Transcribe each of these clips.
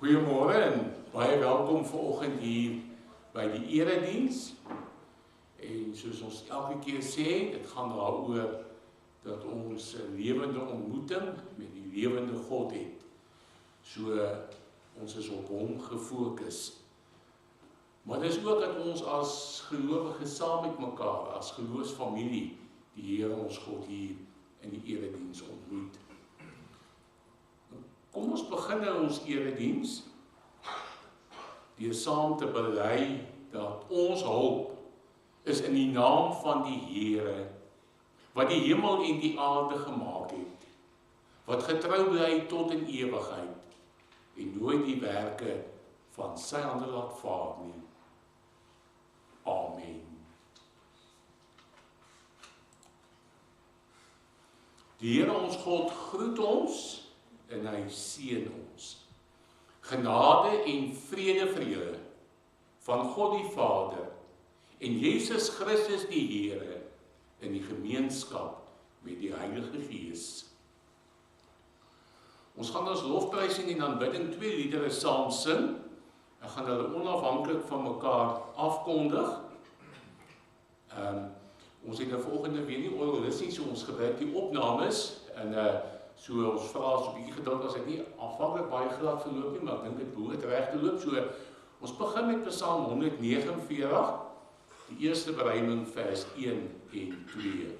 Goeiemôre en baie welkom vanoggend hier by die erediens. En soos ons elke keer sê, dit gaan daaroor dat ons 'n lewende ontmoeting met die lewende God het. So ons is op hom gefokus. Maar dit is ook dat ons as gelowiges saam met mekaar, as geloofsfamilie, die Here ons God hier in die erediens ontmoet. Kom ons begin nou ons erediens deur saam te bely dat ons hulp is in die naam van die Here wat die hemel en die aarde gemaak het, wat getrou bly tot in ewigheid en nooit die werke van sy hande laat vaar nie. Amen. Die Here ons God groet ons en hy seën ons. Genade en vrede vir julle van God die Vader en Jesus Christus die Here in die gemeenskap met die Heilige Gees. Ons gaan ons lofprysing en aanbidding 2 liedere saam sing. Ek gaan hulle onafhanklik van mekaar afkondig. Ons het nou volgende weer nie orgelistiek, so ons gebruik die opnames en so ons vra so 'n bietjie geduld as dit nie aanvanklik baie glad verloop nie, maar ek dink dit behoort reg te loop. So ons begin met Psalm 149, die eerste bereiming vers 1 en 2.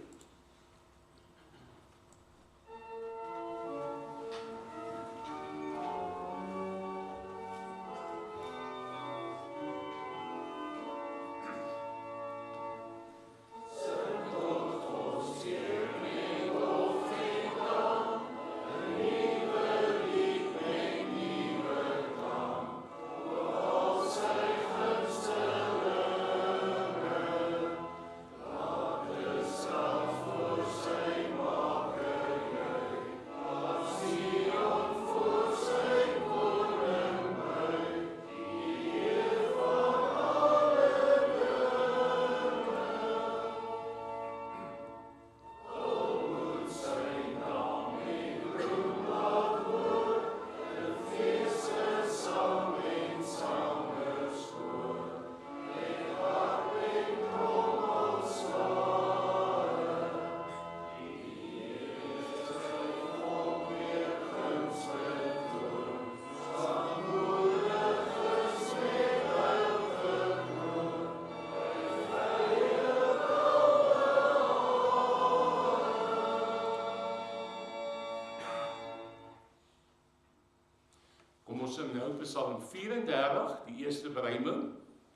Ons sing nou Psalm 34, die eerste bereiming,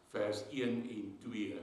vers 1 en 2.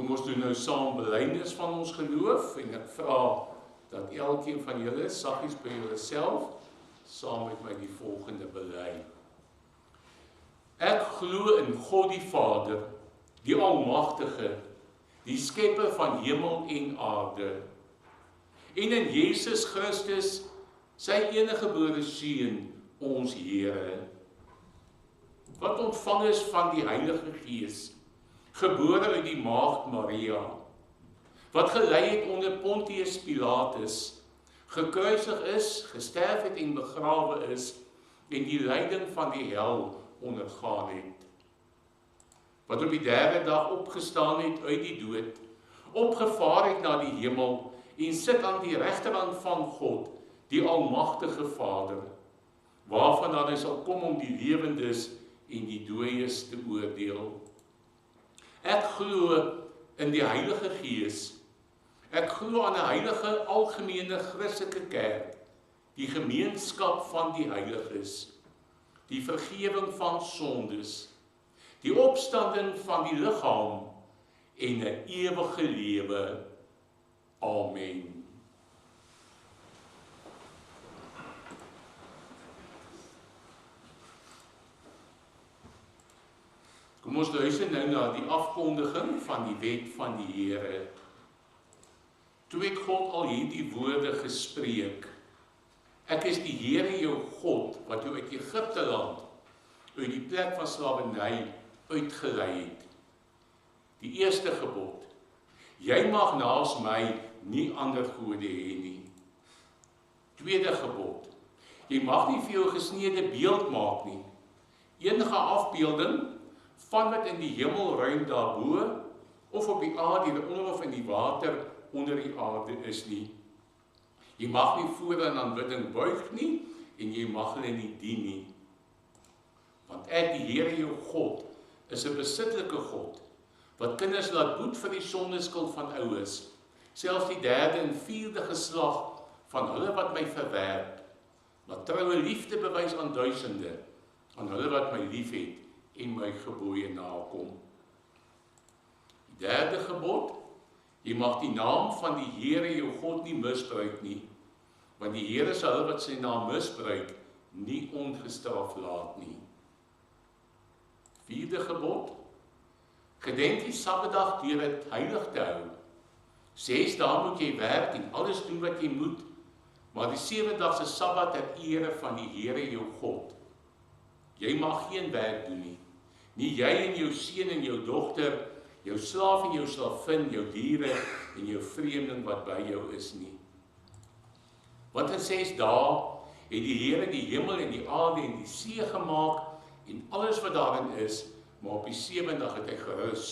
Kom ons doen nou saam belydenis van ons geloof en ek vra dat elkeen van julle saggies by julle self saam met my die volgende bely. Ek glo in God die Vader, die Almagtige, die skepper van hemel en aarde, en in Jesus Christus, sy eniggebore Seun, ons Here, wat ontvang is van die Heilige Gees, gebore uit die maagd Maria, wat gelei het onder Pontius Pilatus, gekruisig is, gesterf het en begrawe is, en die lyding van die hel ondergaan het, wat op die derde dag opgestaan het uit die dood, opgevaar het na die hemel, en sit aan die regterhand van God, die Almagtige Vader, waarvandaan hy sal kom om die lewendes en die dooies te oordeel. Ek glo in die Heilige Gees. Ek glo aan 'n heilige algemene Christelike kerk, die gemeenskap van die heiliges, die vergewing van sondes, die opstanding van die liggaam en 'n ewige lewe. Amen. Kom ons luister nou na die afkondiging van die wet van die Here. Toe het God al hierdie woorde gespreek. Ek is die Here jou God, wat jou uit Egipte land, uit die plek van slawerny uitgelei het. Die eerste gebod. Jy mag naas my nie ander gode hê nie. Tweede gebod. Jy mag nie vir jou gesneede beeld maak nie. Enige afbeelding van wat in die hemelruim daarbo, of op die aarde hieronder of in die water onder die aarde is nie. Jy mag nie voor in aanbidding buig nie, en jy mag hulle nie dien nie. Want ek, die Here jou God, is 'n besittelike God, wat kinders laat boet vir die sondeskuld van ouers, selfs die derde en vierde geslag van hulle wat my verwerp, wat troue liefde bewys aan duisende, aan hulle wat my liefhet en my gebooie nakom. Die derde gebod, jy mag die naam van die Here jou God nie misbruik nie, want die Here sal hulle wat sy naam misbruik, nie ongestraf laat nie. Vierde gebod, gedenk die Sabbatdag deur dit heilig te hou. 6 dae moet jy werk en alles doen wat jy moet, maar die 7-dagse Sabbat ter ere van die Here jou God. Jy mag geen werk doen nie. Nie jy en jou seun en jou dogter, jou slaaf en jou slavin, jou diere en jou vreemdeling wat by jou is nie. Want in 6 dae het die Here die hemel en die aarde en die see gemaak en alles wat daarin is, maar op die 7de dag het hy gerus.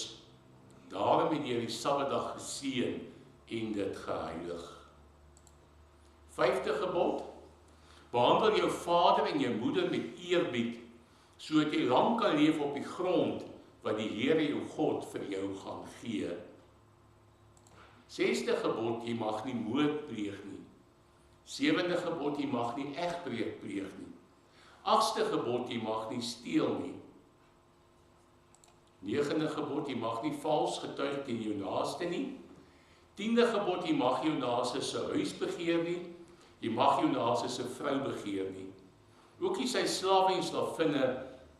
Daarom het hy die Sabbatdag geseën en dit geheilig. 5de gebod, behandel jou vader en jou moeder met eerbied, sodat jy lang kan leef op die grond wat die Here jou God vir jou gaan gee. 6de gebod, jy mag nie moord pleeg nie. 7de gebod, jy mag nie egbreek pleeg nie. 8ste gebod, jy mag nie steel nie. 9de gebod, jy mag nie vals getuig teen jou naaste nie. 10de gebod, jy mag jou naaste se huis begeer nie. Jy mag jou naaste se vrou begeer nie. Ook nie sy slawe en slavinne,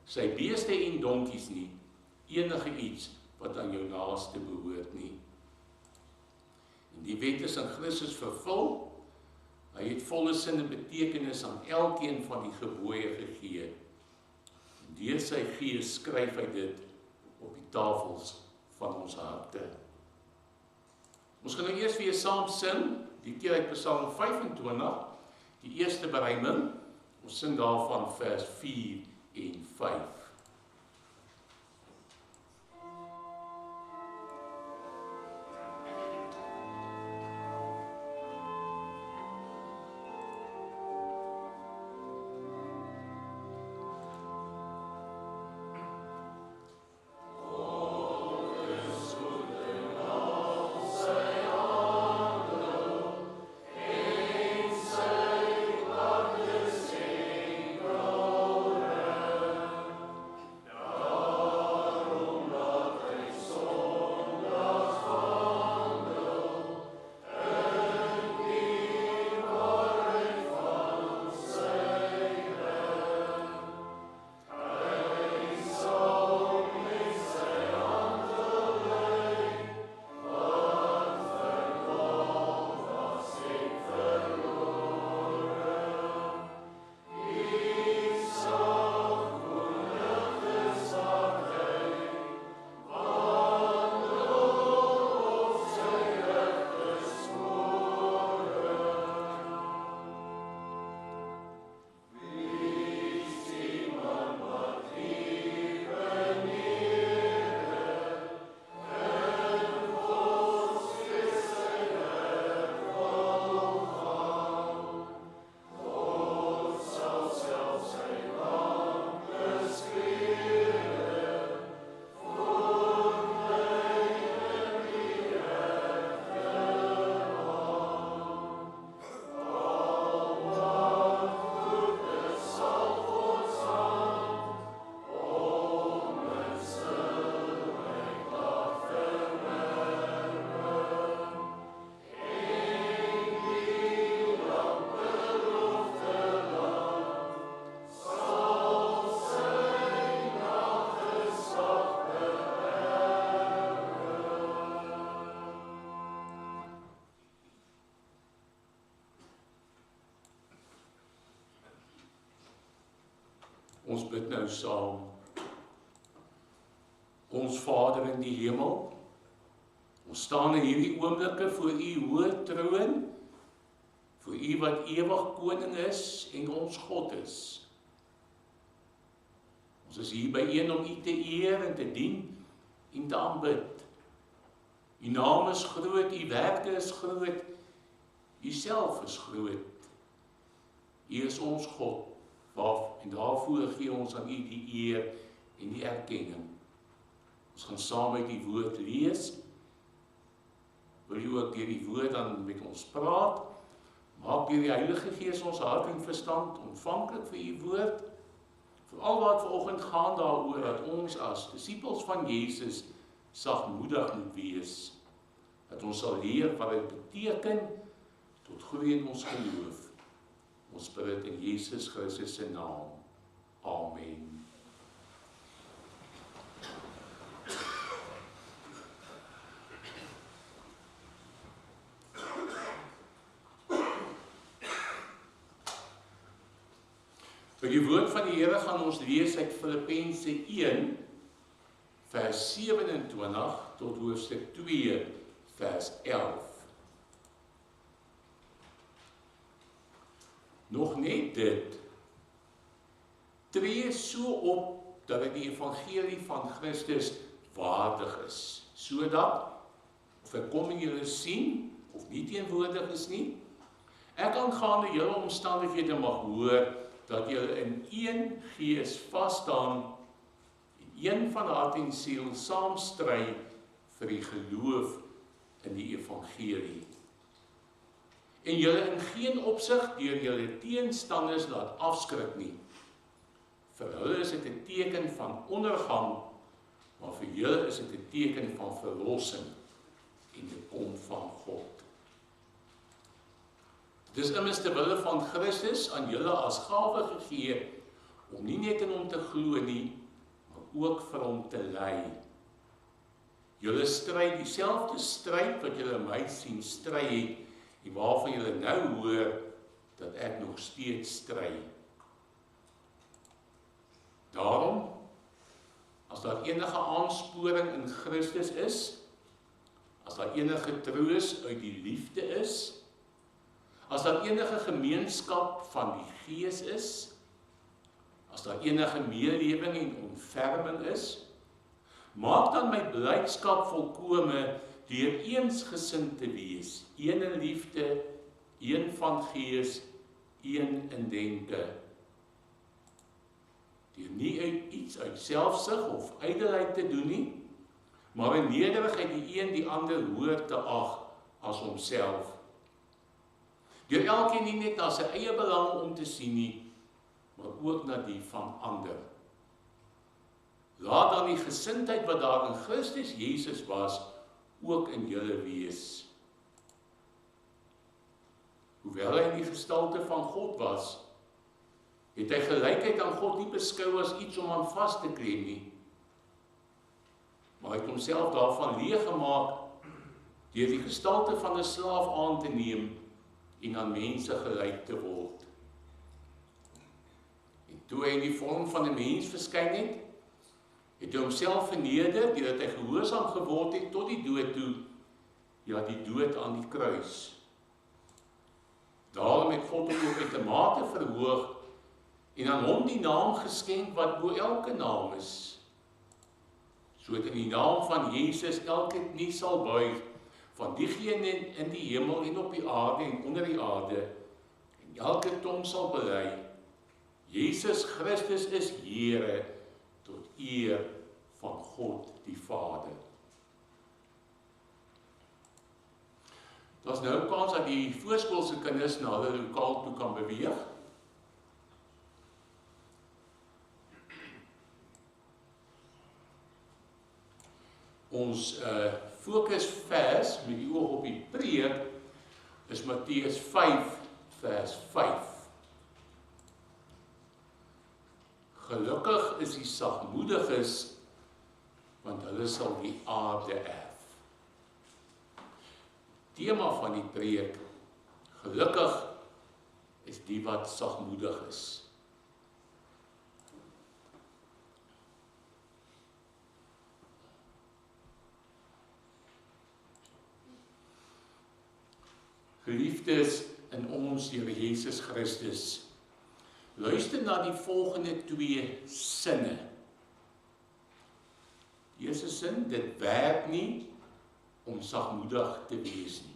sy beeste en donkies nie. Enige iets wat aan jou naaste behoort nie. En die wet is in Christus vervul. Hy het volle sin en betekenis aan elkeen van die gebooie gegee. Deur sy Gees skryf hy dit op die tafels van ons harte. Ons gaan nou eers weer saam sing, die keer uit Psalm 25, die eerste bereiming. Ons sing daarvan vers 4 en 5. Ons bid nou saam. Ons Vader in die hemel, ons staan in hierdie oomblikke voor u hoë troon, voor u wat ewig koning is en ons God is. Ons is hier byeen om u te eer en te dien en te aanbid. U naam is groot, u werke is groot, u self is groot. U is ons God, en daarvoor gee ons aan u die eer en die erkenning. Ons gaan saam met die woord lees. Wil u ook deur die woord dan met ons praat? Maak deur die Heilige Gees ons hart en verstand ontvanklik vir u woord. Veral wat vanoggend gaan daaroor dat ons as disippels van Jesus sagmoedig moet wees. Dat ons sal leer wat dit beteken tot groei in ons geloof. Ons bid dit in Jesus Christus se naam. Amen. Vir die woord van die Here gaan ons lees uit Filippense 1 vers 27 tot hoofstuk 2 vers 11. Nog net dit, tree so op dat dit die evangelie van Christus waardig is, sodat, of ek kom en julle sien, of nie teenwoordig is nie, ek aangaande julle omstandighede mag hoor, dat julle in een gees vasstaan, en een van hart en siel saam stry vir die geloof in die evangelie. En julle in geen opsig deur julle teenstanders laat afskrik nie. Vir hulle is dit 'n teken van ondergang, maar vir julle is dit 'n teken van verlossing en dit kom van God. Dis immers ter wille van Christus aan julle as gawe gegee, om nie net in hom te glo nie, maar ook vir hom te ly. Julle stry dieselfde stryd wat julle my sien stry het, en waarvan julle nou hoor, dat ek nog steeds stry. Daarom, as daar enige aansporing in Christus is, as daar enige troos uit die liefde is, as daar enige gemeenskap van die Gees is, as daar enige meelewing en ontferming is, maak dan my blydskap volkome deur eensgesind te wees, een in liefde, een van gees, een in denke. Deur nie iets uit selfsug of ydelheid te doen nie, maar in nederigheid die een die ander hoër te ag as homself. Deur elkeen nie net na sy eie belang om te sien nie, maar ook na die van ander. Laat dan die gesindheid wat daar in Christus Jesus was, ook in julle wees. Hoewel hy in die gestalte van God was, het hy gelykheid aan God nie beskou as iets om aan vas te klem nie, maar hy het homself daarvan leeg gemaak deur die gestalte van 'n slaaf aan te neem en aan mense gelyk te word. En toe hy in die vorm van 'n mens verskyn het, het hy homself verneder deurdat hy gehoorsaam geword het tot die dood toe, ja, die dood aan die kruis. Daarom het God hom ook met 'n mate verhoog en aan hom die naam geskenk wat bo elke naam is, sodat in die naam van Jesus elke knie sal buig, van diegene in die hemel en op die aarde en onder die aarde, en elke tong sal bely, Jesus Christus is Here, tot eer van God die Vader. Daar's nou 'n kans dat die voorskoolse kinders na hulle lokaal toe kan beweeg. Ons fokusvers met die oog op die preek is Matteus 5 vers 5. Gelukkig is die sagmoediges, want hulle sal die aarde erf. Tema van die preek, gelukkig is die wat sagmoedig is. Geliefdes in ons Here Jesus Christus, luister na die volgende 2 sinne. Die eerste sin, dit werk nie om sagmoedig te wees nie.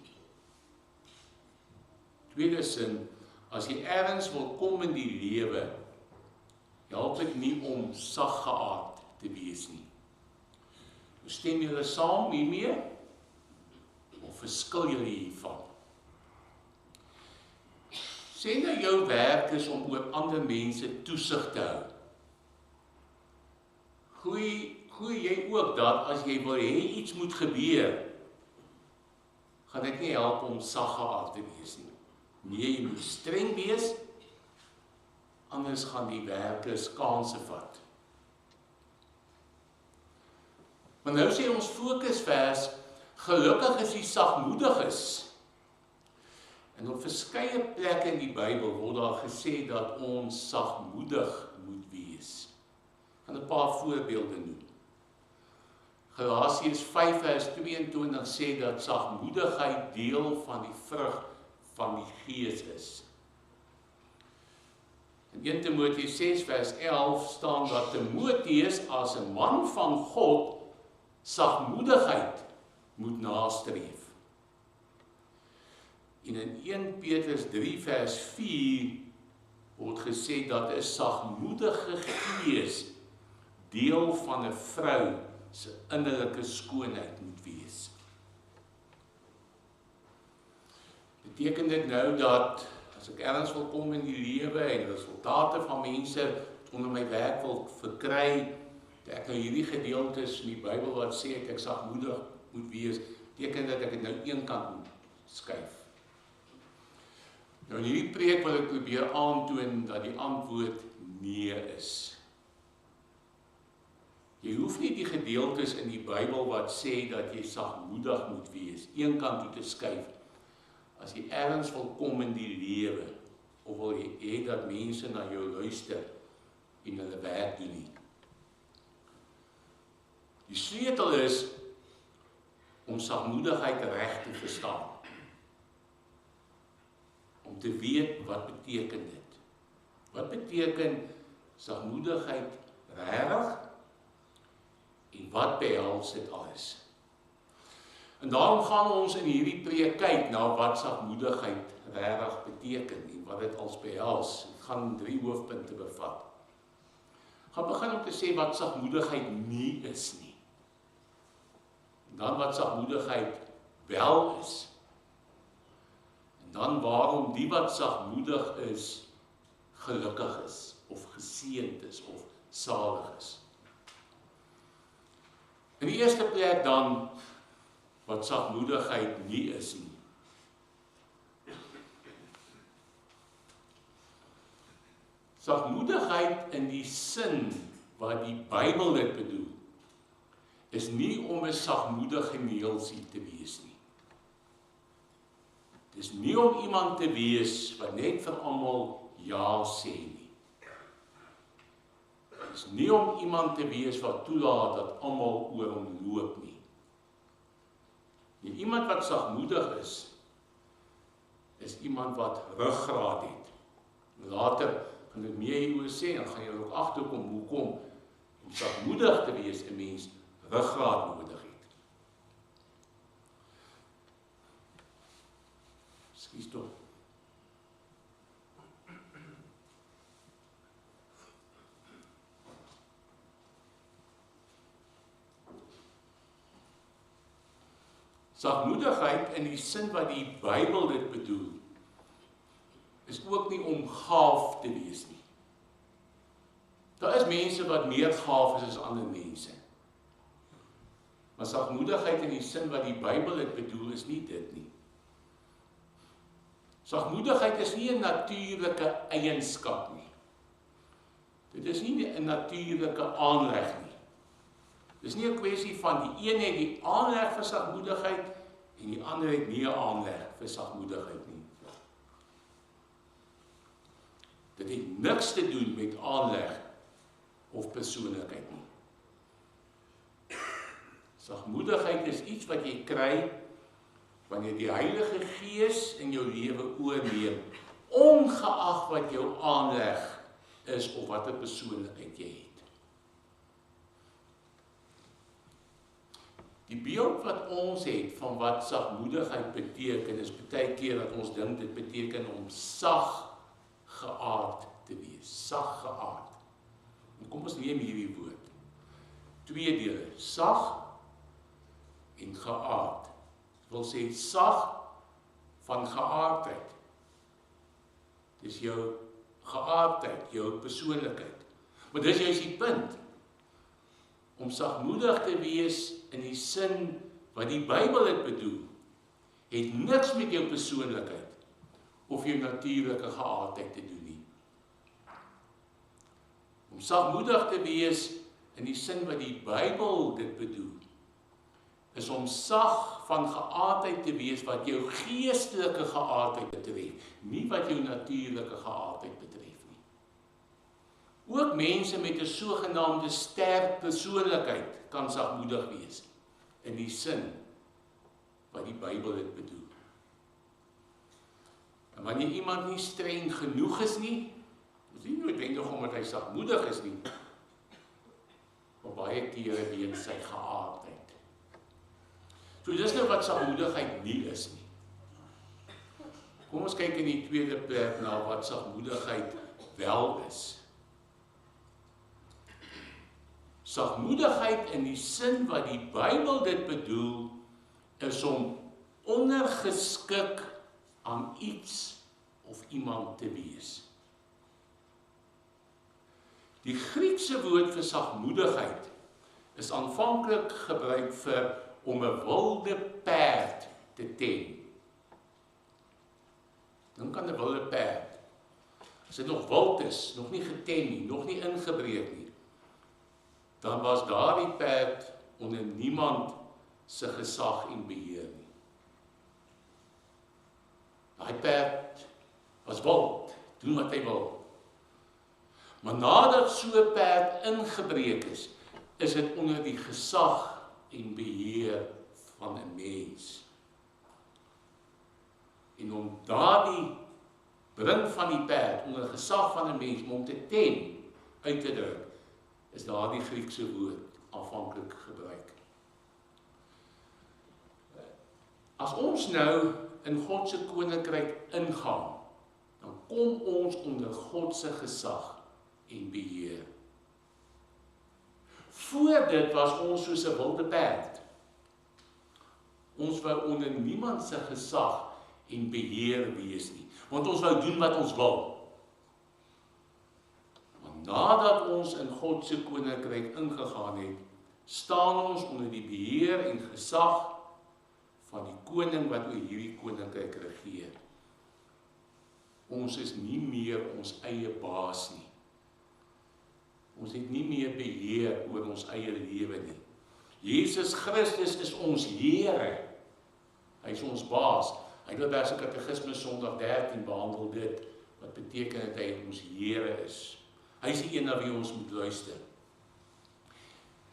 Tweede sin, as jy ergens wil kom in die lewe, help dit nie om saggeaard te wees nie. Stem julle saam hiermee, of verskil julle hiervan? Sê nou jou werk is om oor ander mense toesig te hou. Gooi jy ook dat as jy wil hê iets moet gebeur, gaan dit nie help om saggeaard te wees nie. Nee, jy moet streng wees, anders gaan die werkers kanse vat. Maar nou sê ons fokusvers, gelukkig is die sagmoediges. En op verskeie plekke in die Bybel word daar gesê dat ons sagmoedig moet wees. Ek gaan 'n paar voorbeelde noem. Galasiërs 5 vers 22 sê dat sagmoedigheid deel van die vrug van die Gees is. In 1 Timoteus 6 vers 11 staan dat Timoteus as 'n man van God sagmoedigheid moet nastreef. En in 1 Petrus 3 vers 4 word gesê dat 'n sagmoedige gees deel van 'n vrou se innerlike skoonheid moet wees. Beteken dit nou dat as ek ergens wil kom in die lewe en resultate van mense onder my werk wil verkry, dat ek nou hierdie gedeeltes in die Bybel wat sê ek sagmoedig moet wees, beteken dat ek dit nou een kant moet skuif. Nou in hierdie preek wil ek probeer aantoon dat die antwoord nee is. Jy hoef nie die gedeeltes in die Bybel wat sê dat jy sagmoedig moet wees, een kant toe te skuif, as jy ergens wil kom in die lewe, of wil jy hê dat mense na jou luister en hulle werk doen nie. Die sleutel is om sagmoedigheid reg te verstaan. Om te weet wat beteken dit. Wat beteken sagmoedigheid regtig? En wat behels dit alles? En daarom gaan ons in hierdie preek kyk na wat sagmoedigheid regtig beteken en wat dit als behels. Dit gaan 3 hoofpunte bevat. Ek gaan begin om te sê wat sagmoedigheid nie is nie. En dan wat sagmoedigheid wel is. En dan waarom die wat sagmoedig is, gelukkig is, of geseënd is, of salig is. In die eerste plek dan, wat sagmoedigheid nie is nie. Sagmoedigheid in die sin wat die Bybel dit bedoel, is nie om 'n sagmoedige neelsie te wees nie. Dit is nie om iemand te wees wat net vir almal ja sê nie. Dit is nie om iemand te wees wat toelaat dat almal oor hom loop nie. En iemand wat sagmoedig is iemand wat ruggraat het. Later gaan ek meer hieroor sê, en gaan jy ook agterkom hoekom om sagmoedig te wees 'n mens ruggraat nodig het. Skus tog. Sagmoedigheid in die sin wat die Bybel dit bedoel, is ook nie om gaaf te wees nie. Daar is mense wat meer gaaf is as ander mense. Maar sagmoedigheid in die sin wat die Bybel dit bedoel, is nie dit nie. Sagmoedigheid is nie 'n natuurlike eienskap nie. Dit is nie 'n natuurlike aanleg nie. Dit is nie 'n kwessie van die een het die aanleg vir sagmoedigheid en die ander het nie 'n aanleg vir sagmoedigheid nie. Dit het niks te doen met aanleg of persoonlikheid nie. Sagmoedigheid is iets wat jy kry wanneer die Heilige Gees in jou lewe oorneem, ongeag wat jou aanleg is of wat 'n persoonlikheid jy het. Die beeld wat ons het van wat sagmoedigheid beteken, is baie keer dat ons dink dit beteken om sag geaard te wees. Sag geaard. En kom ons neem hierdie woord. 2 dele, sag en geaard. Dit wil sê sag van geaardheid. Dis jou geaardheid, jou persoonlikheid. Maar dis juist die punt. Om sagmoedig te wees in die sin wat die Bybel het bedoel, het niks met jou persoonlikheid of jou natuurlike geaardheid te doen nie. Om sagmoedig te wees in die sin wat die Bybel dit bedoel, is om sag van geaardheid te wees wat jou geestelike geaardheid betref, nie wat jou natuurlike geaardheid betref nie. Ook mense met 'n sogenaamde sterk persoonlikheid kan sagmoedig wees, in die sin wat die Bybel dit bedoel. En wanneer iemand nie streng genoeg is nie, is nie noodwendig omdat hy sagmoedig is nie, maar baie kere weens sy geaardheid. So dis nou wat sagmoedigheid nie is nie. Kom ons kyk in die tweede plek na wat sagmoedigheid wel is. Sagmoedigheid in die sin wat die Bybel dit bedoel, is om ondergeskik aan iets of iemand te wees. Die Griekse woord vir sagmoedigheid is aanvanklik gebruik vir om 'n wilde perd te tem. Dink aan 'n wilde perd. As dit nog wild is, nog nie getem nie, nog nie ingebreek nie, dan was daardie perd onder niemand se gesag en beheer nie. Daai perd was wild, doen wat hy wil. Maar nadat so 'n perd ingebreek is dit onder die gesag en beheer van 'n mens. En om daardie bring van die perd onder gesag van 'n mens, om te tem, uit te druk, is daardie Griekse woord aanvanklik gebruik. As ons nou in God se koninkryk ingaan, dan kom ons onder God se gesag en beheer. Voor dit was ons soos 'n wilde perd. Ons wou onder niemand se gesag en beheer wees nie, want ons wou doen wat ons wil. Maar nadat ons in God se koninkryk ingegaan het, staan ons onder die beheer en gesag van die koning wat oor hierdie koninkryk regeer. Ons is nie meer ons eie baas nie. Ons het nie meer beheer oor ons eie lewe nie. Jesus Christus is ons Here. Hy is ons baas. Heidelberg se Katekismus Sondag 13 behandel dit, wat beteken dat hy ons Here is. Hy is die een na wie ons moet luister.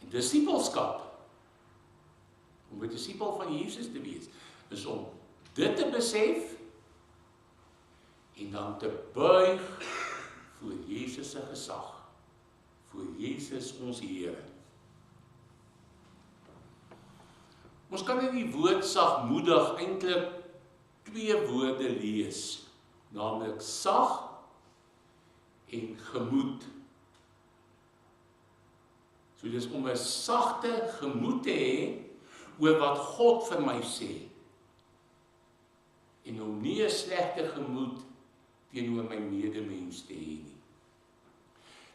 En disipelskap, om 'n disipel van Jesus te wees, is om dit te besef en dan te buig voor Jesus se gesag, voor Jesus ons Here. Ons kan in die woord sagmoedig eintlik 2 woorde lees, naamlik sag en gemoed. So dis om 'n sagte gemoed te hê oor wat God vir my sê, en om nie 'n slegte gemoed teenoor my medemens te hê nie.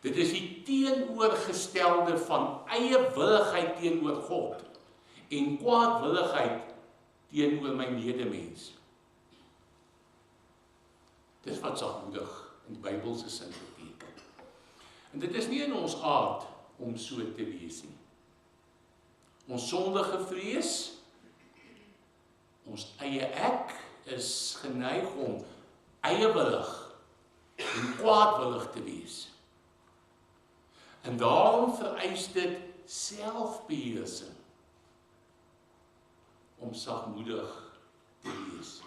Dit is die teenoorgestelde van eie willigheid teenoor God en kwaadwilligheid teenoor my medemens. Dis wat sagmoedig in die Bybelse sin beteken. En dit is nie in ons aard om so te wees nie. Ons sondige vrees, ons eie ek, is geneig om eiewillig en kwaadwillig te wees. En daarom vereis dit selfbeheersing om sagmoedig te wees.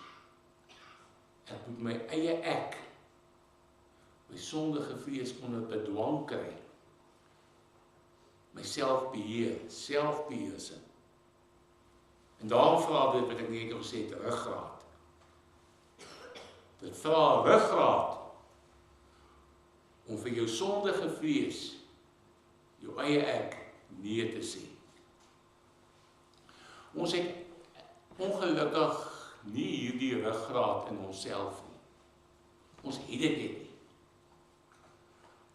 Ek moet my eie ek, my sondige vlees onder bedwang kry. My selfbeheer, selfbeheersing. En daarom vra dit wat ek net gesê het, ruggraat. Dit vra ruggraat om vir jou sondige vlees, jou eie ek, nee te sê. Ons het ongelukkig nie hierdie ruggraat in onsself nie. Ons het dit nie.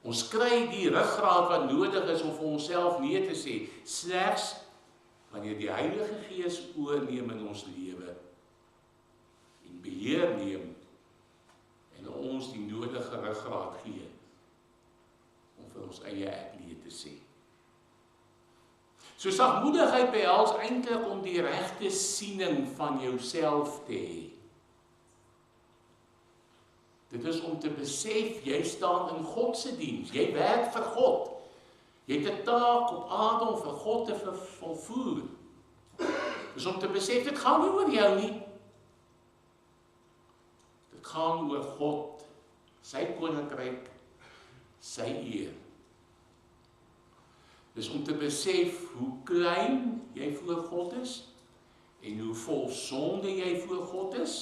Ons kry die ruggraat wat nodig is om vir onsself nee te sê, slegs wanneer die Heilige Gees oorneem in ons lewe en beheer neem en ons die nodige ruggraat gee om vir ons eie ek nee te sê. So sagmoedigheid behels eintlik om die regte siening van jouself te hê. Dit is om te besef, jy staan in God se diens, jy werk vir God. Jy het 'n taak op aarde om vir God te volvoer. Dis om te besef, dit gaan nie oor jou nie. Dit gaan oor God, sy koninkryk, sy eer. Dis om te besef hoe klein jy voor God is en hoe vol sonde jy voor God is.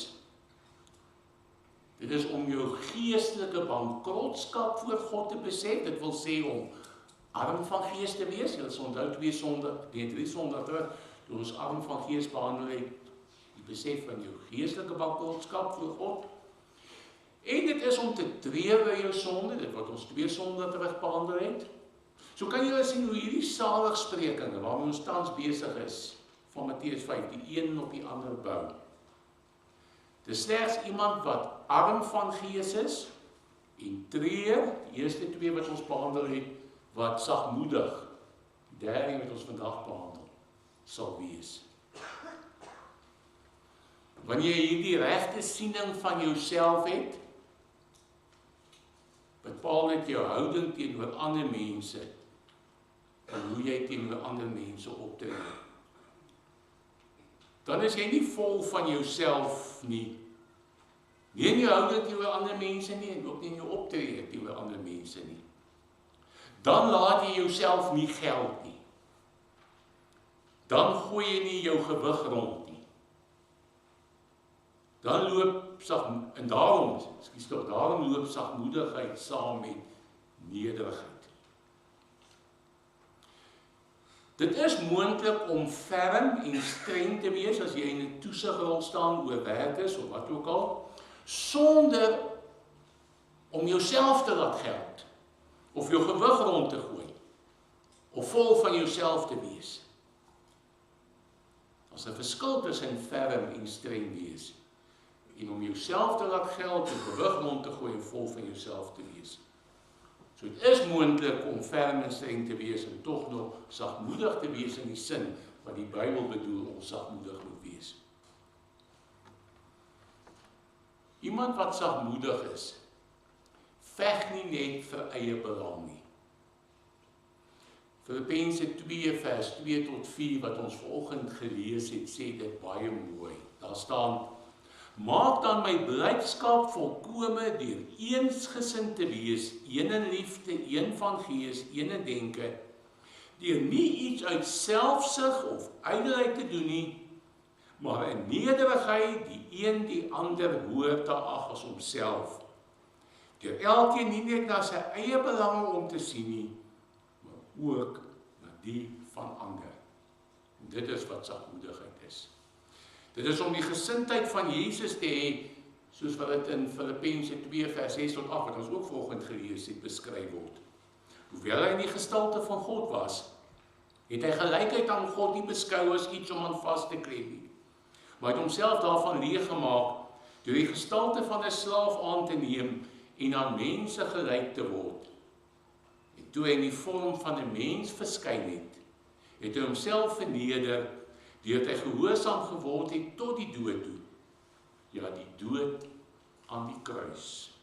Dit is om jou geestelike bankrotskap voor God te besef. Dit wil sê om arm van gees te wees. Jy sal onthou 3 sondae terug, toe ons arm van gees behandel het, die besef van jou geestelike bankrotskap voor God. En dit is om te tree by jou sonde, dit wat ons 2 sondae terug behandel het. So kan jy sien hoe hierdie saligsprekinge waarmee ons tans besig is, van Matteus 5, die een op die ander bou. Dis slegs iemand wat arm van gees is en tree, die eerste 2 wat ons behandel het, wat sagmoedig, die derde wat ons vandag behandel, sal wees. Wanneer jy hierdie regte siening van jouself het, bepaal dit jou houding teenoor ander mense en hoe jy teenoor ander mense optree. Dan is jy nie vol van jouself nie. Nie in jou houding teenoor ander mense nie en ook nie in jou optrede teenoor ander mense nie. Dan laat jy jouself nie geld nie. Dan gooi jy nie jou gewig rond nie. Dan loop daarom loop sagmoedigheid saam met nederigheid. Dit is moontlik om ferm en streng te wees as jy in 'n toesigrol staan oor werkers of wat ook al, sonder om jouself te laat geld, of jou gewig rond te gooi, of vol van jouself te wees. As 'n verskil tussen ferm en streng wees, en om jouself te laat geld, jou gewig rond te gooi en vol van jouself te wees. So dit is moontlik om ferm en streng te wees en tog nog sagmoedig te wees in die sin wat die Bybel bedoel ons sagmoedig moet wees. Iemand wat sagmoedig is, veg nie net vir eie belang nie. Filippense 2 vers 2 tot 4 wat ons vanoggend gelees het, sê dit baie mooi. Daar staan: maak dan my blydskap volkome deur eensgesind te wees, een in liefde, een van gees, een in denke, deur nie iets uit selfsug of ydelheid te doen nie, maar in nederigheid die een die ander hoër te ag as homself. Deur elkeen nie net na sy eie belange om te sien nie, maar ook na die van ander. En dit is wat sagmoedigheid is. Dit is om die gesindheid van Jesus te hê, soos wat dit in Filippense 2 vers 6 tot 8, wat ons ook vanoggend gelees het, beskryf word. Hoewel hy in die gestalte van God was, het hy gelykheid aan God nie beskou as iets om aan vas te klem nie, maar het homself daarvan leeg gemaak, deur die gestalte van 'n slaaf aan te neem en aan mense gelyk te word. En toe hy in die vorm van 'n mens verskyn het, het hy homself verneder, deur hy gehoorsaam geword het tot die dood toe. Ja, die dood aan die kruis.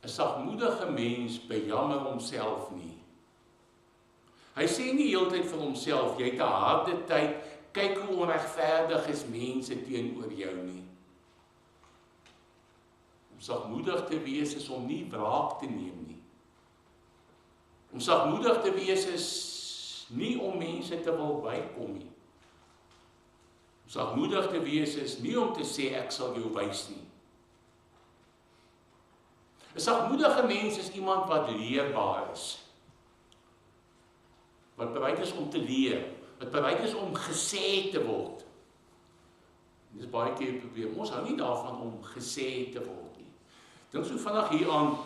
'n sagmoedige mens bejammer homself nie. Hy sê nie heeltyd vir homself, jy het 'n harde tyd, kyk hoe onregverdig is mense teenoor jou nie. Om sagmoedig te wees is om nie wraak te neem nie. Om sagmoedig te wees is nie om mense te wil bykom nie. Om sagmoedig te wees is nie om te sê ek sal jou wys nie. 'n Sagmoedige mens is iemand wat leerbaar is. Wat bereid is om te leer, wat bereid is om gesê te word. Dit is baie keer 'n probleem. Ons hou nie daarvan om gesê te word nie. Dink so vandag hier aan,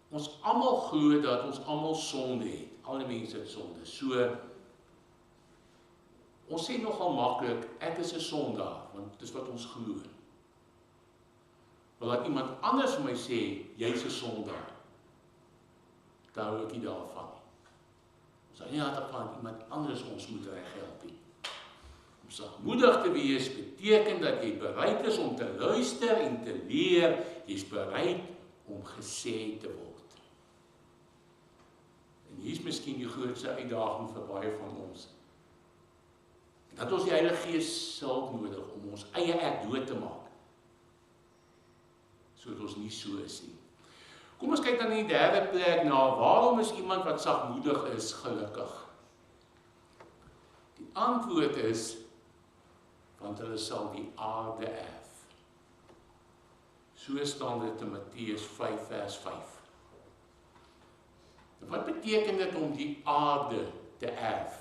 ons almal glo dat ons almal sonde het. Alle mense het sonde. So, ons sê nogal maklik, ek is 'n sondaar, want dis wat ons glo. Maar laat iemand anders vir my sê, jy's 'n sondaar, dan hou ek nie daarvan nie. Ons hou nie daarvan iemand anders ons moet reghelp nie. Om sagmoedig te wees beteken dat jy bereid is om te luister en te leer, jy's bereid om gesê te word. En hier is miskien die grootste uitdaging vir baie van ons. Dat ons die Heilige Gees hulp nodig om ons eie ek dood te maak. Sodat ons nie so is nie. Kom ons kyk dan in die derde plek na, waarom is iemand wat sagmoedig is gelukkig? Die antwoord is, want hulle sal die aarde erf. So staan dit in Matteus 5 vers 5. Wat beteken dit om die aarde te erf?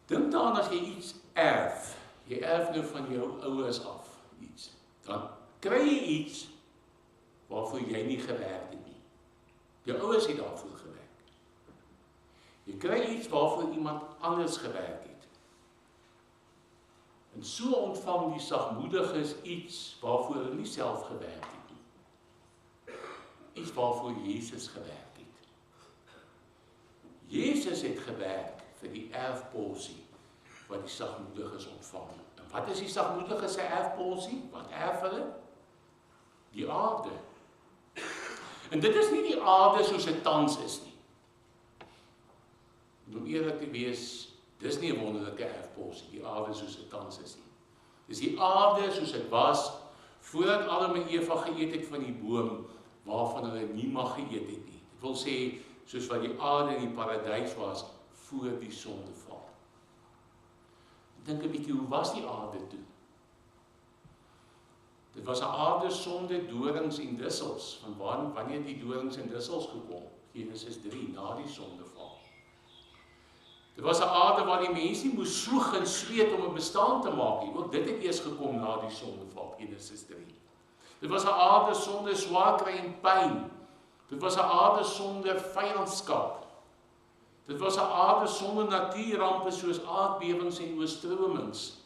Dink daaraan as jy iets erf, jy erf nou van jou ouers af iets, dan kry jy iets waarvoor jy nie gewerk het nie. Jou ouers het daarvoor gewerk. Jy kry iets waarvoor iemand anders gewerk het. En so ontvang die sagmoediges iets waarvoor hulle nie self gewerk het nie. Iets waarvoor Jesus gewerk het. Jesus het gewerk vir die erfporsie wat die sagmoediges ontvang. En wat is die sagmoediges se erfporsie? Wat erf hulle? Die aarde. En dit is nie die aarde soos dit tans is nie. Om eerlik te wees, dis nie 'n wonderlike erfporsie, die aarde soos dit tans is nie. Dis die aarde soos dit was, voordat Adam en Eva geëet het van die boom, waarvan hulle nie mag geëet het nie. Dit wil sê, soos wat die aarde in die paradys was, voor die sondeval. Dink 'n bietjie, hoe was die aarde toe? Dit was 'n aarde sonder dorings en dussels. Van wanneer die dorings en dussels gekom? Genesis 3, na die sondeval. Dit was 'n aarde waar die mense nie moes soeg en sweet om 'n bestaan te maak nie. Ook dit het eers gekom na die sondeval, Genesis 3. Dit was 'n aarde sonder swaar kry en pyn. Dit was 'n aarde sonder vyandskap. Dit was 'n aarde sonder natuurrampe soos aardbewings en oorstromings.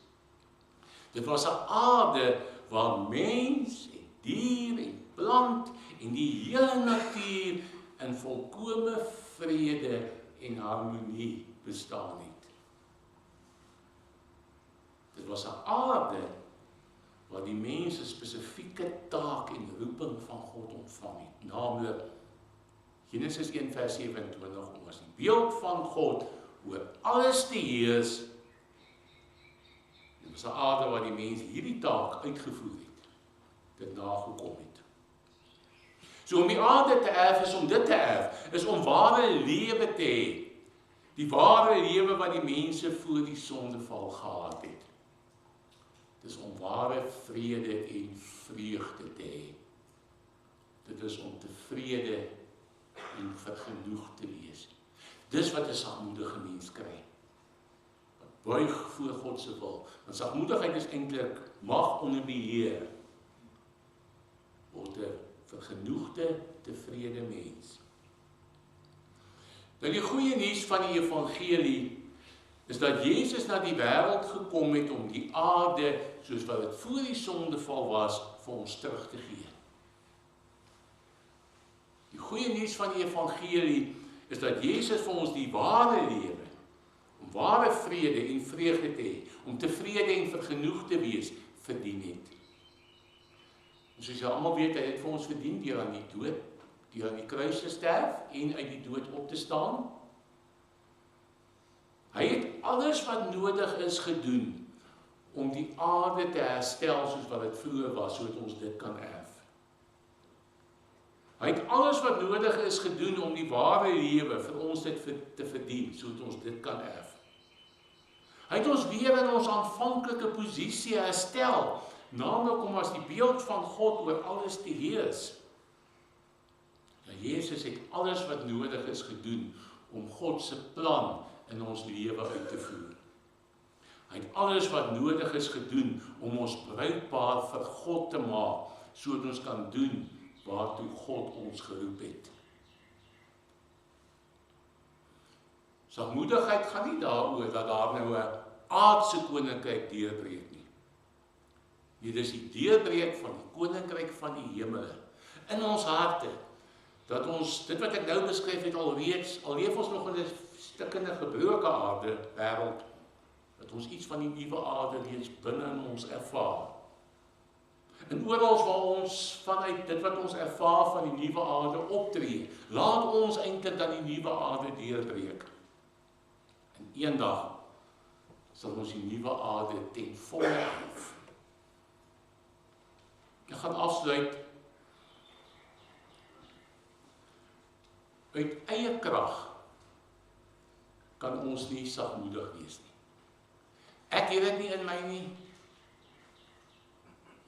Dit was 'n aarde waar mens en dier en plant en die hele natuur in volkome vrede en harmonie bestaan het. Dit was 'n aarde waar die mens 'n spesifieke taak en roeping van God ontvang het, naamlik Genesis 1 vers 27, om as die beeld van God oor alles te heers. Dit was 'n aarde waar die mens hierdie taak uitgevoer het, dit nagekom het. So om die aarde te erf is om dit te erf, is om ware lewe te hê. Die ware lewe wat die mense voor die sondeval gehad het. Dis om ware vrede en vreugde te hê. Dit is om tevrede en vergenoeg te wees. Dis wat 'n sagmoedige mens kry. Wat buig voor God se wil. Want sagmoedigheid is eintlik mag onder beheer. Word 'n vergenoegde, tevrede mens. Nou die goeie nuus van die evangelie is dat Jezus na die wêreld gekom het om die aarde, soos wat dit voor die sondeval was, vir ons terug te gee. Die goeie nuus van die evangelie is dat Jezus vir ons die ware lewe, om ware vrede en vreugde te hê, om tevrede en vergenoeg te wees, verdien het. En soos jy almal weet, hy het vir ons verdien deur aan die dood, deur aan die kruis te sterf en uit die dood op te staan. Hy het alles wat nodig is gedoen om die aarde te herstel soos wat dit vroeër was, sodat ons dit kan erf. Hy het alles wat nodig is gedoen om die ware lewe vir ons dit te verdien, sodat ons dit kan erf. Hy het ons weer in ons aanvanklike posisie herstel, naamlik om as die beeld van God oor alles te heers. Jezus het alles wat nodig is gedoen om God se plan in ons lewe uit te voer. Hy het alles wat nodig is gedoen om ons bruikbaar vir God te maak, sodat ons kan doen waartoe God ons geroep het. Sagmoedigheid gaan nie daaroor dat daar nou 'n aardse koninkryk deurbreek nie. Dit is die deurbreek van die koninkryk van die hemele in ons harte. Dat ons, dit wat ek nou beskryf het alreeds, al leef ons nog in 'n stikkende gebroke aarde wêreld, dat ons iets van die nuwe aarde reeds binne in ons ervaar. En oral waar ons vanuit dit wat ons ervaar van die nuwe aarde optree, laat ons eintlik dan die nuwe aarde deurbreek. En eendag sal ons die nuwe aarde ten volle erf. Ek gaan afsluit. Uit eie krag kan ons nie sagmoedig wees nie. Ek het dit nie in my nie.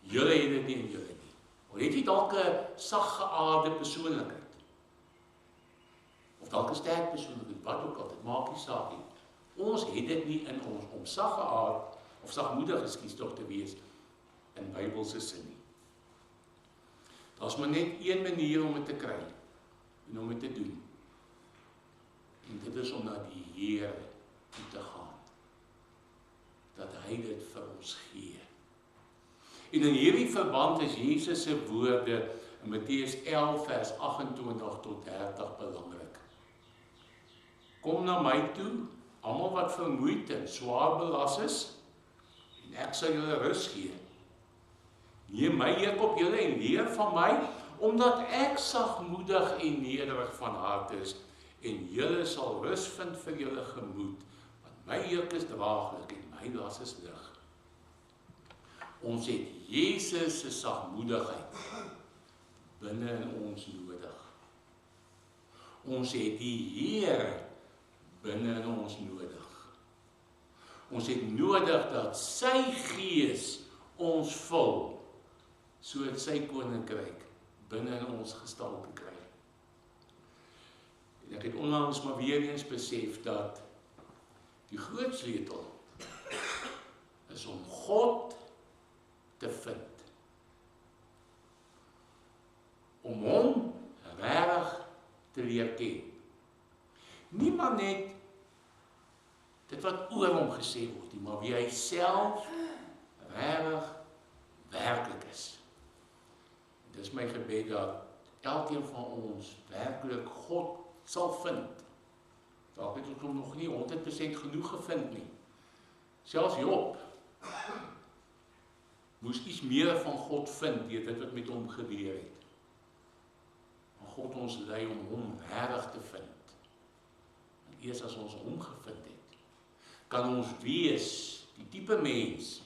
Julle het dit nie in julle nie. Of het jy dalk 'n saggeaarde persoonlikheid? Of dalk 'n sterk persoonlikheid, wat ook al, dit maak nie saak nie. Ons het dit nie in ons om saggeaard of sagmoedig tog te wees in Bybelse sin nie. Daar's maar net een manier om dit te kry en om dit te doen. En dit is om na die Here toe te gaan. Dat hy dit vir ons gee. En in hierdie verband is Jesus se woorde in Matteus 11 vers 28 tot 30 belangrik. Kom na my toe, almal wat vermoeid en swaar belas is, en ek sal julle rus gee. Neem my juk op julle en leer van my, omdat ek sagmoedig en nederig van hart is, en julle sal rus vind vir julle gemoed, want my juk is draaglik en my las is lig. Ons het Jesus se sagmoedigheid binne in ons nodig. Ons het die Here binne in ons nodig. Ons het nodig dat sy Gees ons vul, sodat sy koninkryk binne in ons gestalte kry. En ek het onlangs maar weer eens besef dat die groot sleutel is om God te vind. Om hom regtig te leer ken. Niemand net dit wat oor hom gesê word nie, maar wie hy self regtig werklik is. Dis my gebed dat elkeen van ons werklik God sal vind. Dalk het ons hom nog nie 100% genoeg gevind nie. Selfs Job moes iets meer van God vind deur dit wat met hom gebeur het. Maar God ons lei om hom regtig te vind. En eers as ons hom gevind het, kan ons wees die tipe mens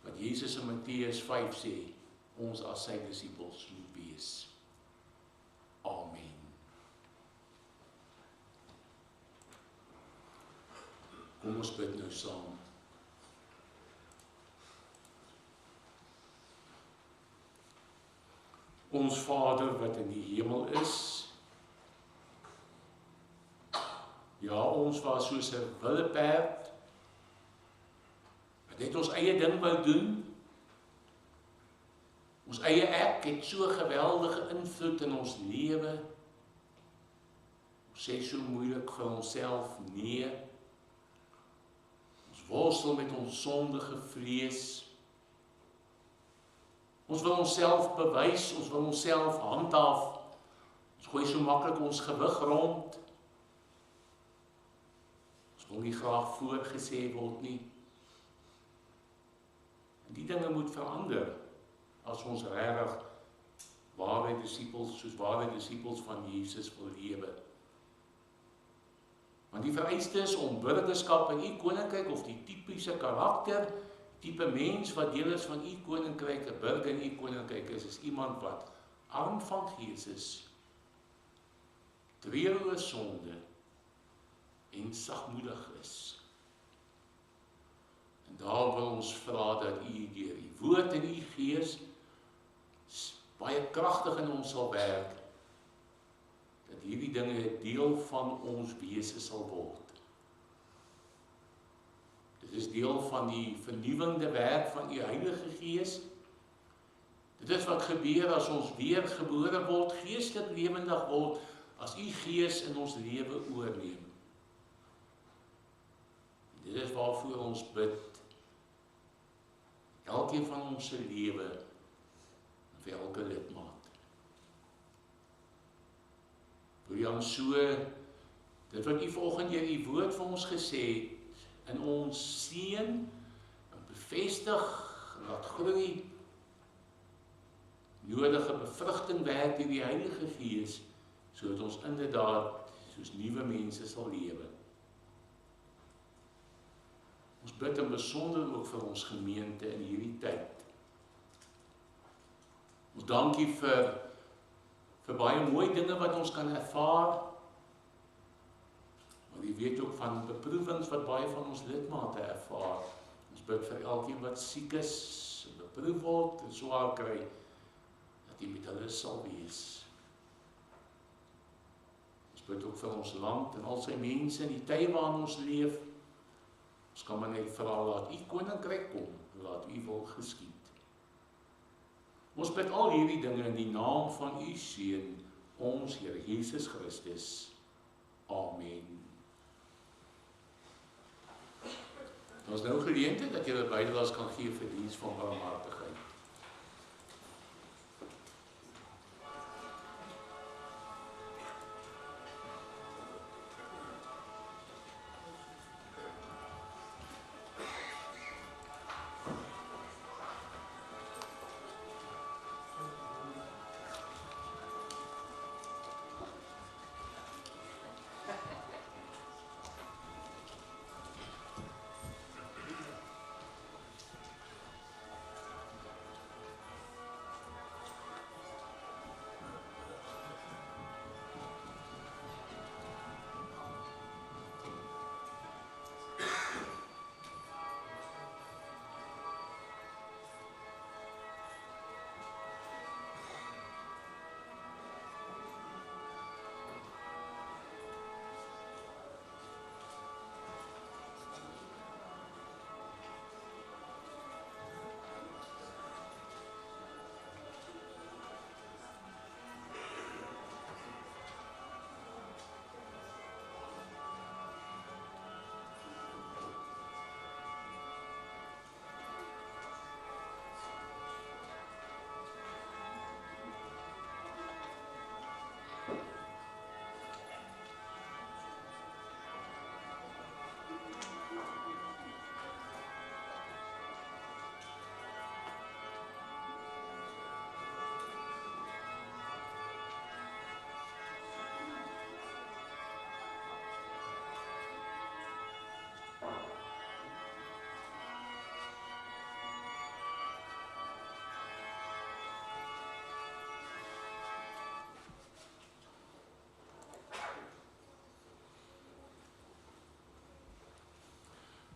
wat Jesus in Matteus 5 sê, ons as sy disippels moet wees. Amen. Kom ons bid nou saam. Ons Vader wat in die hemel is, ja, ons was soos 'n willeperd, wat net ons eie ding wou doen. Ons eie ek het so geweldige invloed in ons lewe. Ons sê so moeilik vir onsself nee. Ons worstel met ons sondige vlees. Ons wil onsself bewys, ons wil onsself handhaaf. Ons gooi so maklik ons gewig rond. Ons wil nie graag voorgesê word nie. En die dinge moet verander as ons regtig ware disippels van Jesus wil lewe. Want die vereistes om burgerskap in u koninkryk, of die tipiese karakter, tipe mens wat deel is van u koninkryk, 'n burger in u koninkryk is iemand wat arm van gees is, treur oor sonde en sagmoedig is. En daar wil ons vra dat u deur die woord en u gees baie kragtig in ons sal werk, dat hierdie dinge deel van ons wese sal word. Dit is deel van die vernuwende werk van u Heilige Gees. Dit is wat gebeur as ons weer gebore word, geestelik lewendig word, as u Gees in ons lewe oorneem. Dit is waarvoor ons bid. Elkeen van ons se lewe, vir elke lidmaat. Broer so, dit wat u vanoggend deur die woord vir ons gesê het, in ons seën, en bevestig, laat groei, nodige bevrugting werk deur die Heilige Gees, sodat ons inderdaad soos nuwe mense sal lewe. Ons bid in besonder ook vir ons gemeente in hierdie tyd. Ons dankie vir baie mooi dinge wat ons kan ervaar, maar jy weet ook van beproewings wat baie van ons lidmate ervaar. Ons bid vir elkeen wat siek is, beproef word en swaar kry, dat jy met hulle sal wees. Ons bid ook vir ons land en al sy mense in die tye waarin ons leef. Ons kan maar net vra, laat u koninkryk kom, laat u wil geskied. Ons bid al hierdie dinge in die naam van u Seun, ons Here Jesus Christus. Amen. Ons nou geleentheid dat julle bydraes kan gee vir diens van barmhartigheid.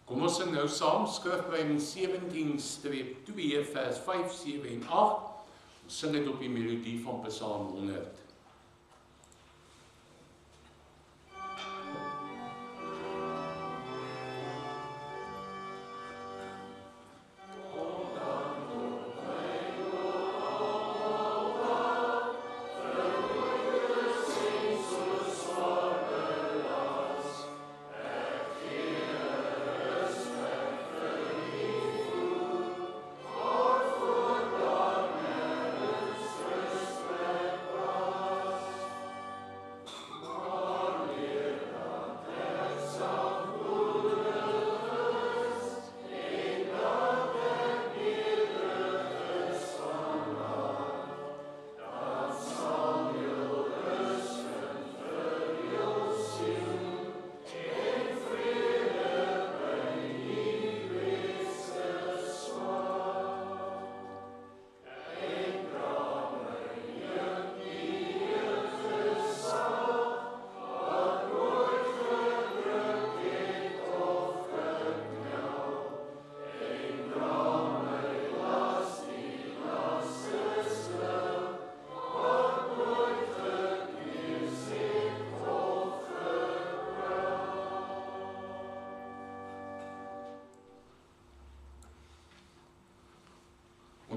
Kom ons sing nou saam Skrifbreuke 17-2 vers 5, 7 en 8. Ons sing dit op die melodie van Psalm 100.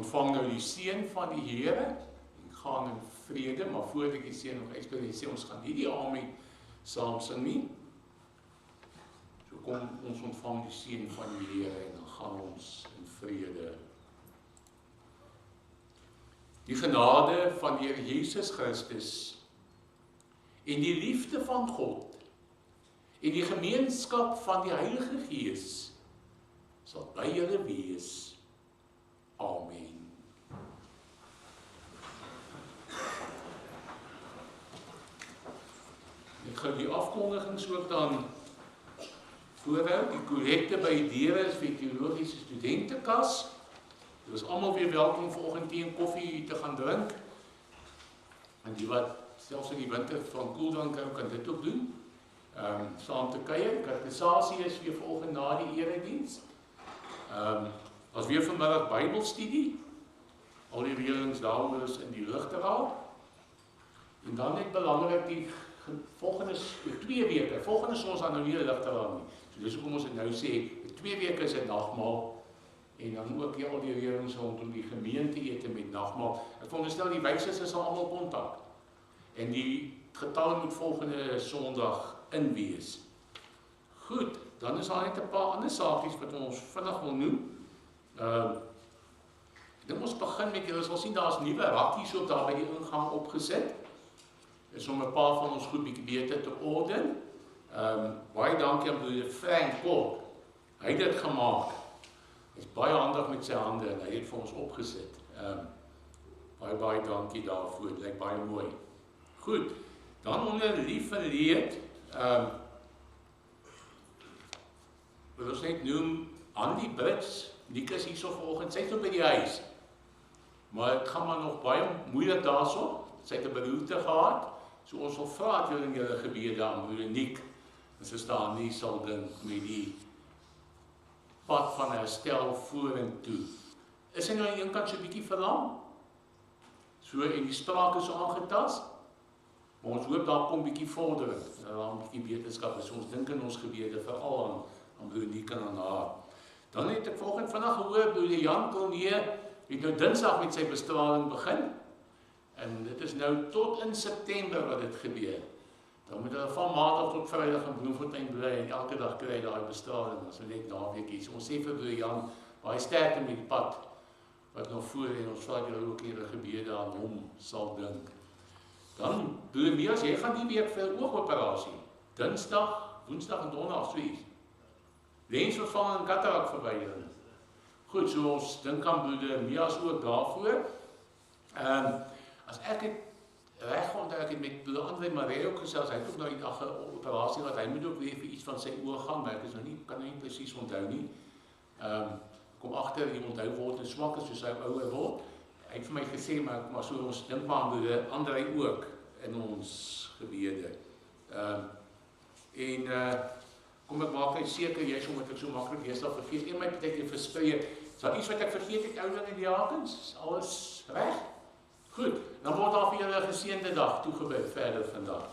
ontvang nou die seën van die Here en gaan in vrede, maar voordat ek die seën nog uitspreek, sê ons gaan nie die amen saam sing nie. So kom ons ontvang die seën van die Here en dan gaan ons in vrede. Die genade van die Here Jesus Christus en die liefde van God en die gemeenskap van die Heilige Gees sal by julle wees. Amen. Ek gaan die afkondigings ook dan voorhou. Die kollekte by die deure is vir die teologiese studentekas. Dit is almal weer welkom vanoggend tee en koffie te gaan drink. En die wat selfs in die winter van koeldrank kan dit ook doen. Saam te kuier. Katekisasie is weer vanoggend na die erediens. As weer vanmiddag Bybelstudie. Al die reëlings daaroor is in die ligteraal. En dan net belangrik die volgende 2 weke. Volgende ons dan nou nie die ligteraal nie. So dis hoekom ons dit nou sê, 2 weke is 'n nagmaal. En dan ook al die reëlings rondom die gemeente ete met nagmaal. Ek veronderstel die wysers sal almal kontak. En die getalle moet volgende Sondag in wees. Goed, dan is daar net 'n paar ander saakies wat ons vinnig wil noem. Dan ons begin met, julle sal sien daar's nuwe rakkies ook daar by die ingang opgesit. Is om 'n paar van ons goed bietjie beter te orden. Baie dankie aan broeder Frank Kok. Hy het dit gemaak. Hy is baie handig met sy hande en hy het vir ons opgesit. Baie dankie daarvoor. Dit lyk baie mooi. Goed, dan onder lief en leed. Wil ons net noem Andy Brits. Nika is hierso vanoggend. Sy is nog by die huis. Maar dit gaan maar nog baie moeilik daarso. Sy het 'n beroerte gehad. So ons wil vra dat julle in julle gebede aan broeder Nick, en sy staan nie sal dink met die pad van herstel vorentoe. Is hy nou aan die een kant so 'n bietjie verlam? So en die spraak is so aangetast. Maar ons hoop daar kom bietjie vordering. Daar 'n bietjie wetenskap. So ons dink in ons gebede veral aan broeder Nick en aan haar. Dan het ek vanoggend vandag gehoor broeder Jan Kronje het nou Dinsdag met sy bestraling begin. En dit is nou tot in September wat dit gebeur. Dan moet hulle van Maandag tot Vrydag in Bloemfontein bly en elke dag kry daai bestraling. Ons net naweekies. Ons sê vir broeder Jan, baie sterkte met die pad wat nog voor en ons vra dat julle ook hierdie gebede aan hom sal dink. Dan broeder Mias, jy gaan die week vir 'n oogoperasie. Dinsdag, Woensdag en Donderdag soos. Lensvervanging en katarak verwydering. Goed, so ons dink aan broeder Mias ook daarvoor. As ek het reg onthou, ek het met broeder André Maree ook gesels, hy het ook nou die dag 'n operasie wat hy moet ook weer vir iets van sy oë gaan, maar ek is nou nie, kan nie presies onthou nie. Kom agter, jy onthou word en swak is soos hy ouer word. Hy het vir my gesê, maar so ons dink maar aan broeder André ook in ons gebede. Kom ek maak net seker, jy sommer ek so maklik deesdae vergeet, een my partykeer versprei. Is daar iets wat ek vergeet het, ouers en diakens? Alles reg? Goed, dan word daar vir julle 'n geseënde dag toegebid verder vandag.